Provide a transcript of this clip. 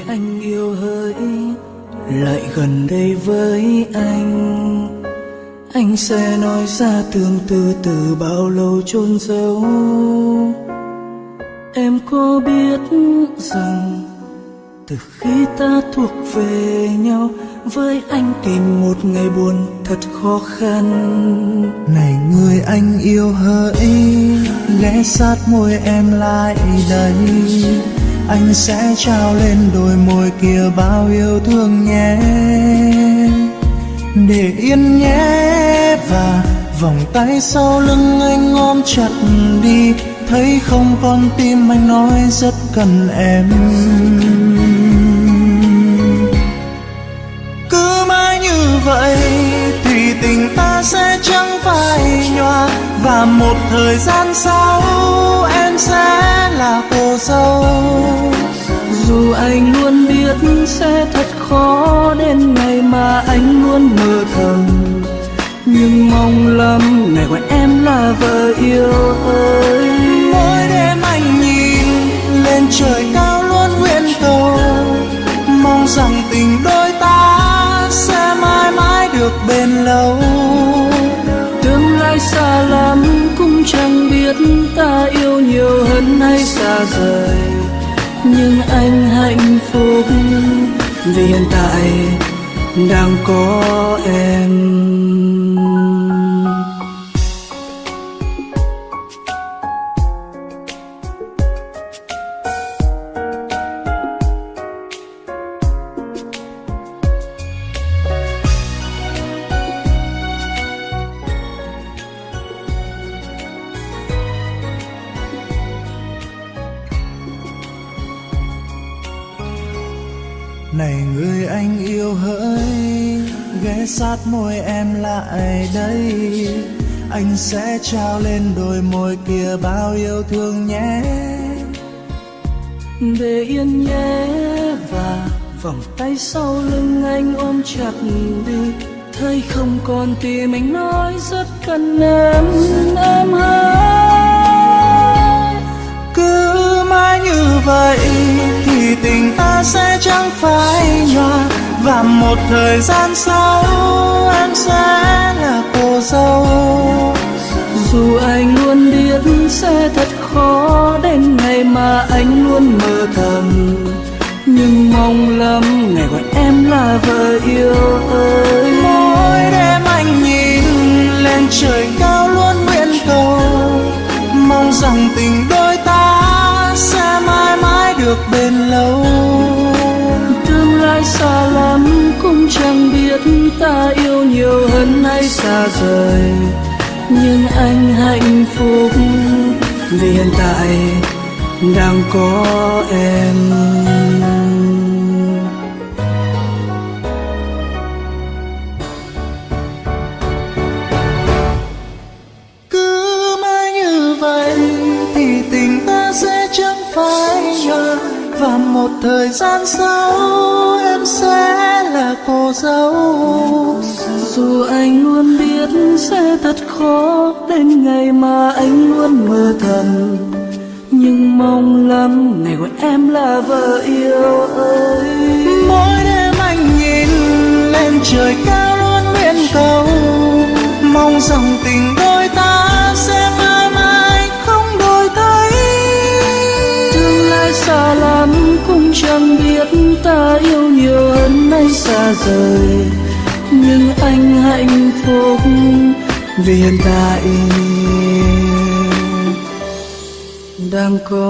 anh yêu hỡi lại gần đây với anh sẽ nói ra tương tư từ bao lâu chôn giấu. Em có biết rằng từ khi ta thuộc về nhau, với anh tìm một ngày buồn thật khó khăn. Này người anh yêu hỡi, ghé sát môi em lại đây, anh sẽ trao lên đôi môi kia bao yêu thương nhé. Để yên nhé, và vòng tay sau lưng anh ôm chặt đi, thấy không con tim anh nói rất cần em. Cứ mãi như vậy thì tình ta sẽ chẳng phai nhòa, và một thời gian sau em sẽ là cô dâu. Dù anh luôn biết sẽ thật khó đến ngày mà anh luôn mơ thầm, nhưng mong lắm ngày gọi em là vợ yêu ơi. Mỗi đêm anh nhìn lên trời cao luôn nguyện cầu, mong rằng tình đôi ta sẽ mãi mãi được bền lâu. Tương lai xa lắm cũng chẳng biết ta yêu nhiều hơn hay xa rời, nhưng anh hạnh phúc vì hiện tại đang có em. Này người anh yêu hỡi, ghé sát môi em lại đây, anh sẽ trao lên đôi môi kia bao yêu thương nhé. Để yên nhé, và vòng tay sau lưng anh ôm chặt đi, thấy không con tim anh nói rất cần em hỡi. Cứ mãi như vậy thì tình ta sẽ chẳng phai nhòa, và một thời gian sau em sẽ là cô dâu. Dù anh luôn biết sẽ thật khó đến ngày mà anh luôn mơ thầm, nhưng mong lắm ngày gọi em là vợ yêu ơi. Mỗi đêm anh nhìn lên trời cao luôn nguyện cầu, mong rằng tình đôi ta sẽ mãi mãi được bền lâu. Tương lai xa lắm cũng chẳng biết ta yêu nhiều hơn hay xa rời, nhưng anh hạnh phúc vì hiện tại đang có em. Cứ mãi như vậy thì tình ta sẽ chẳng phai nhòa, và một thời gian sau em sẽ là cô dâu. Dù anh luôn biết sẽ thật khó đến ngày mà anh luôn mơ thầm, nhưng mong lắm ngày gọi em là vợ yêu ơi. Mỗi đêm anh nhìn lên trời cao luôn nguyện cầu, mong rằng tình đôi ta sẽ mãi mãi không đổi thay. Tương lai xa lắm cũng chẳng biết ta yêu nhiều hơn hay xa rời, nhưng anh hạnh phúc vì hiện tại đang có